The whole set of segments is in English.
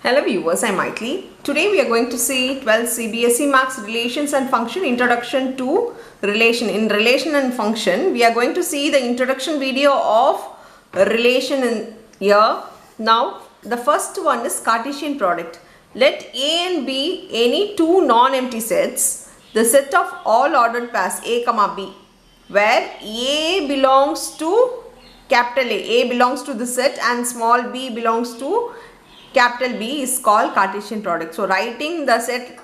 Hello viewers, I am Maithili. Today we are going to see 12th CBSE Maths Relations and Function Introduction to Relation. In Relation and Function, we are going to see the introduction video of relation in here. Now, the first one is Cartesian product. Let A and B any two non-empty sets, the set of all ordered pairs A, B, where A belongs to capital A belongs to the set and small b belongs to capital B is called Cartesian product. So writing the set,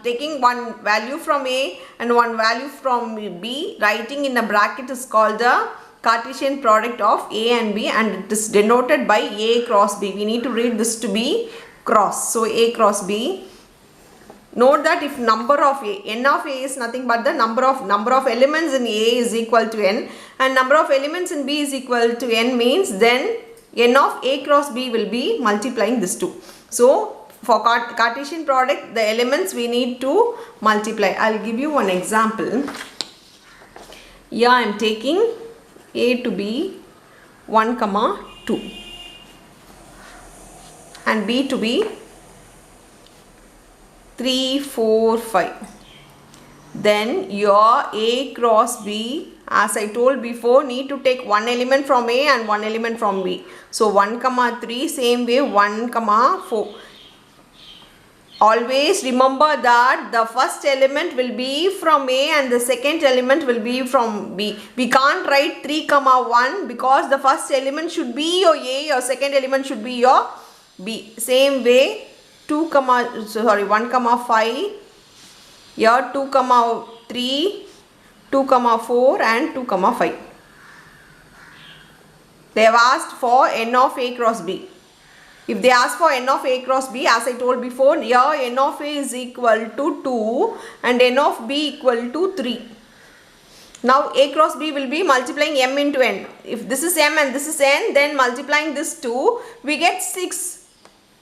taking one value from A and one value from B, writing in a bracket is called the Cartesian product of A and B, and it is denoted by A cross B. We need to read this to be cross. So A cross B. Note that if number of A, n of A is nothing but the number of elements in A is equal to n, and number of elements in B is equal to n, means then n of A cross B will be multiplying this two. So for Cartesian product, the elements we need to multiply. I will give you one example. Here I am taking A to be 1, 2 and B to be 3, 4, 5. Then your A cross B, as I told before, need to take one element from A and one element from B. So 1, 3, same way 1, 4. Always remember that the first element will be from A and the second element will be from B. We can't write 3, 1 because the first element should be your A, your second element should be your B. Same way 1, 5, here 2, 3, 2, 4 and 2, 5. They have asked for n of A cross B. If they ask for n of A cross B, as I told before, here n of A is equal to 2 and n of B equal to 3. Now A cross B will be multiplying m into n. If this is m and this is n, then multiplying this 2, we get 6.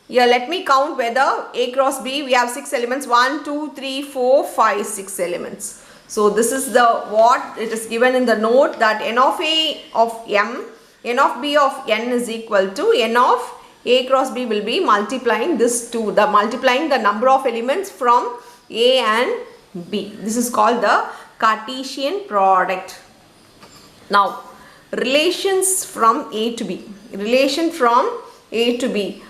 Here let me count whether A cross B, we have 6 elements, 1, 2, 3, 4, 5, 6 elements. So this is the what it is given in the note, that n of A of m, n of B of n is equal to n of A cross B will be multiplying this 2, multiplying the number of elements from A and B. This is called the Cartesian product. Now relations from A to B. Relation from A to B.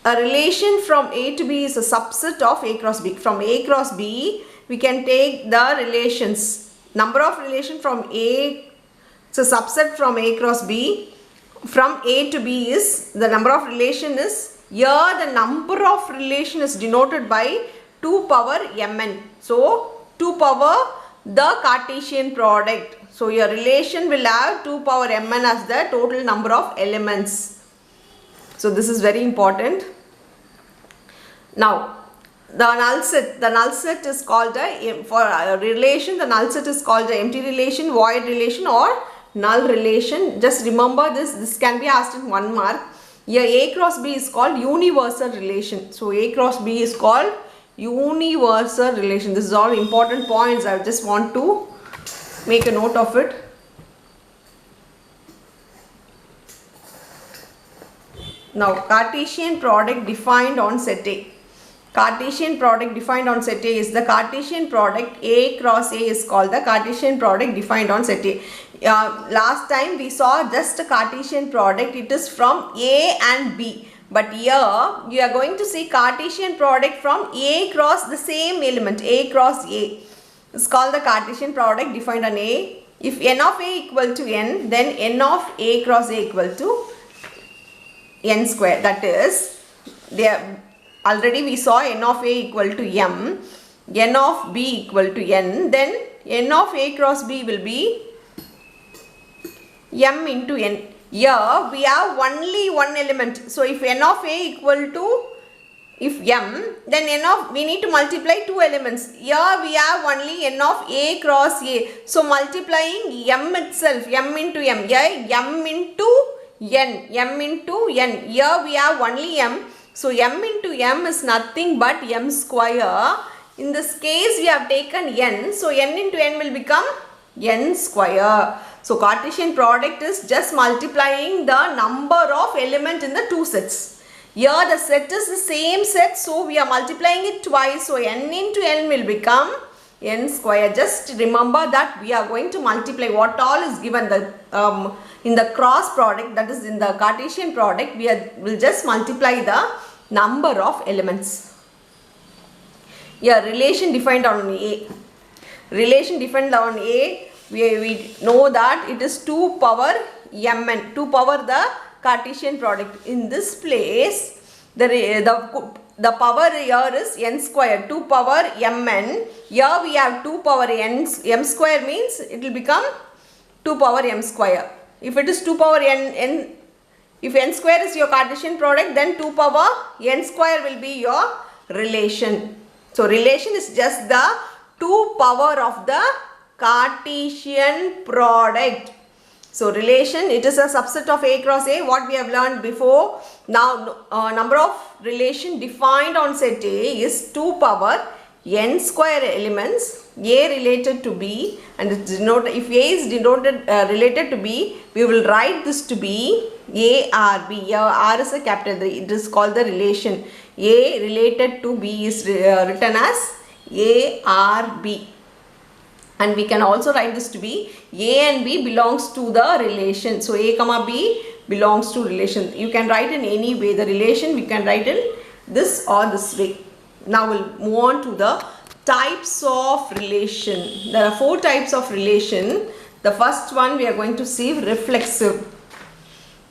A relation from A to B is a subset of A cross B. From A cross B, we can take the relations. Number of relation from A, it's a subset from A cross B. From A to B is, the number of relation is, here the number of relation is denoted by 2 power mn. So 2 power the Cartesian product. So your relation will have 2 power mn as the total number of elements. So this is very important. Now the null set is called for a relation, the null set is called the empty relation, void relation or null relation. Just remember this can be asked in 1 mark. Here A cross B is called universal relation. So A cross B is called universal relation. This is all important points. I just want to make a note of it. Now Cartesian product defined on set A. Cartesian product defined on set A is the Cartesian product A cross A is called the Cartesian product defined on set A. Last time we saw just a Cartesian product, it is from A and B. But here you are going to see Cartesian product from A cross the same element, A cross A. It's called the Cartesian product defined on A. If n of A equal to n, then n of A cross A equal to n square. That is, already we saw n of A equal to m, n of B equal to n, then n of A cross B will be m into n. Here we have only one element. So if n of A equal to m, then we need to multiply 2 elements. Here we have only n of A cross A. So multiplying m itself, m into m. Here m into n. Here we have only m. So m into m is nothing but m square. In this case we have taken n. So n into n will become n square. So Cartesian product is just multiplying the number of element in the two sets. Here the set is the same set, so we are multiplying it twice. So n into n will become n square. Just remember that we are going to multiply what all is given in the cross product, that is in the Cartesian product. We will just multiply the number of elements. Yeah, relation defined on A. Relation defined on A, we know that it is 2 power mn, 2 power the Cartesian product. In this place, the power here is n square, 2 power mn. Here we have 2 power m square, means it will become 2 power m square. If it is 2 power n, if n square is your Cartesian product, then 2 power n square will be your relation. So relation is just the 2 power of the Cartesian product. So relation, it is a subset of A cross A, what we have learned before. Now number of relation defined on set A is 2 power n square elements, A related to B, and it's denoted, if A is denoted related to B, we will write this to be ARB. Here R is a capital, it is called the relation. A related to B is written as ARB. And we can also write this to be A and B belongs to the relation. So A comma B belongs to relation. You can write in any way. The relation we can write in this or this way. Now we'll move on to the types of relation. There are 4 types of relation. The first one we are going to see reflexive.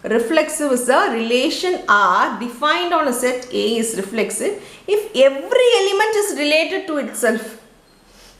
Reflexive is the relation R defined on a set A is reflexive if every element is related to itself.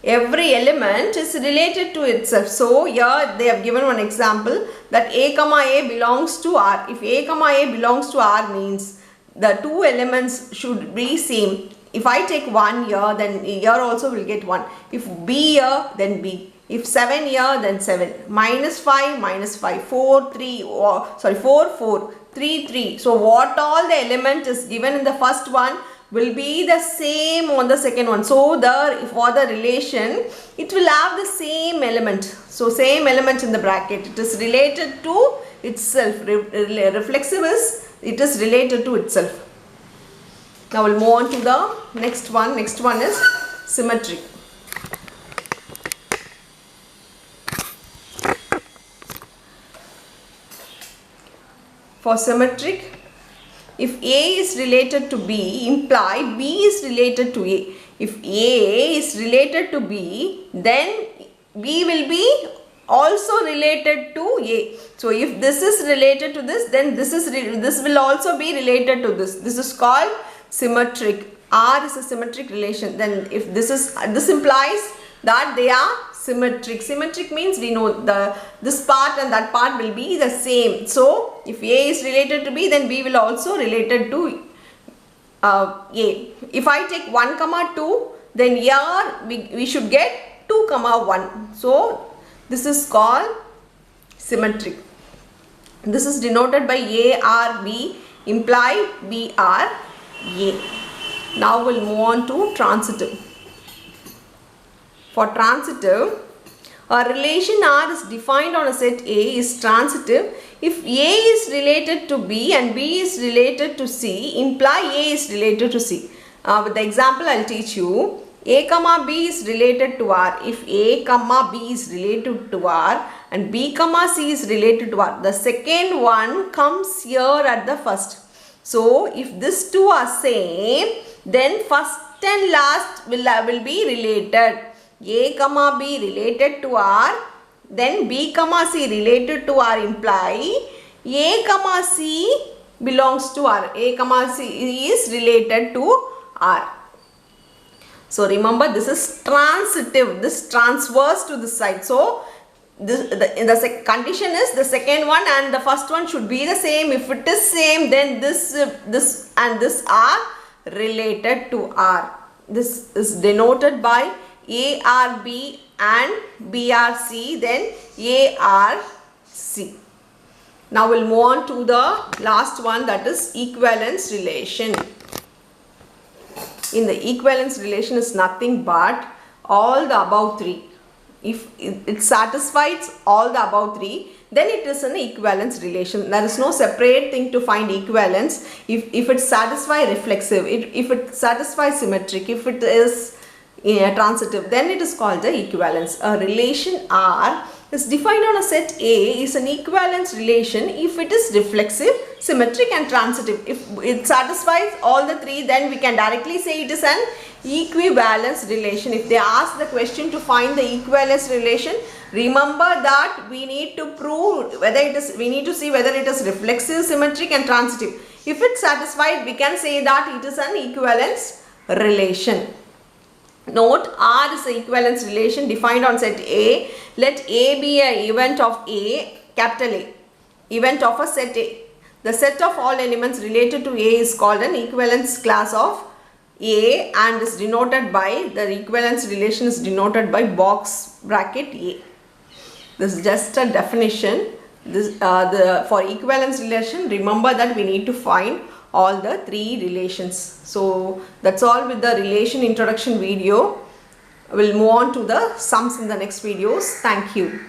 Every element is related to itself. So here they have given one example that A comma A belongs to R. If A comma A belongs to R means the 2 elements should be same. If I take 1 here, then here also will get 1. If B here, then B. If 7 here, then 7. -5, 4, 3, 4, 4, 3, 3. So what all the element is given in the first one will be the same on the second one. So for the relation, it will have the same element. So same element in the bracket. It is related to itself. Reflexive is, it is related to itself. Now we'll move on to the next one. Next one is symmetric. For symmetric, if A is related to B, imply B is related to A. If A is related to B, then B will be also related to A. So if this is related to this, then this will also be related to this. This is called symmetric. R is a symmetric relation. Then if this implies that they are symmetric. Symmetric means we know this part and that part will be the same. So if A is related to B, then B will also related to A. If I take 1 comma 2, then here we should get 2 comma 1. So this is called symmetric. This is denoted by A, R, B, imply B, R, A. Now we'll move on to transitive. For transitive, a relation R is defined on a set A is transitive if A is related to B and B is related to C, imply A is related to C. With the example I'll teach you. A comma B is related to R. If A comma B is related to R and B comma C is related to R, the second one comes here at the first. So if these two are same, then first and last will be related. A comma B related to R, then B comma C related to R, imply A comma C belongs to R. A comma C is related to R. So remember, this is transitive. This transfers to this side. So the condition is the second one and the first one should be the same. If it is same, then this and this are related to R. This is denoted by ARB and BRC, then ARC. Now we'll move on to the last one, that is equivalence relation. In the equivalence relation is nothing but all the above three. if it satisfies all the above three, then it is an equivalence relation. There is no separate thing to find equivalence. If it satisfies reflexive, if it satisfies symmetric, if it is transitive, then it is called the equivalence. A relation R is defined on a set A is an equivalence relation if it is reflexive, symmetric and transitive. If it satisfies all the three, then we can directly say it is an equivalence relation. If they ask the question to find the equivalence relation, remember that we need to prove whether it is, we need to see whether it is reflexive, symmetric and transitive. If it satisfied, we can say that it is an equivalence relation. Note, R is the equivalence relation defined on set A. Let A be an event of A, capital A, event of a set A. The set of all elements related to A is called an equivalence class of A and is denoted by, the equivalence relation is denoted by box bracket A. This is just a definition. This for equivalence relation, remember that we need to find all the three relations. So that's all with the relation introduction video. We'll move on to the sums in the next videos. Thank you.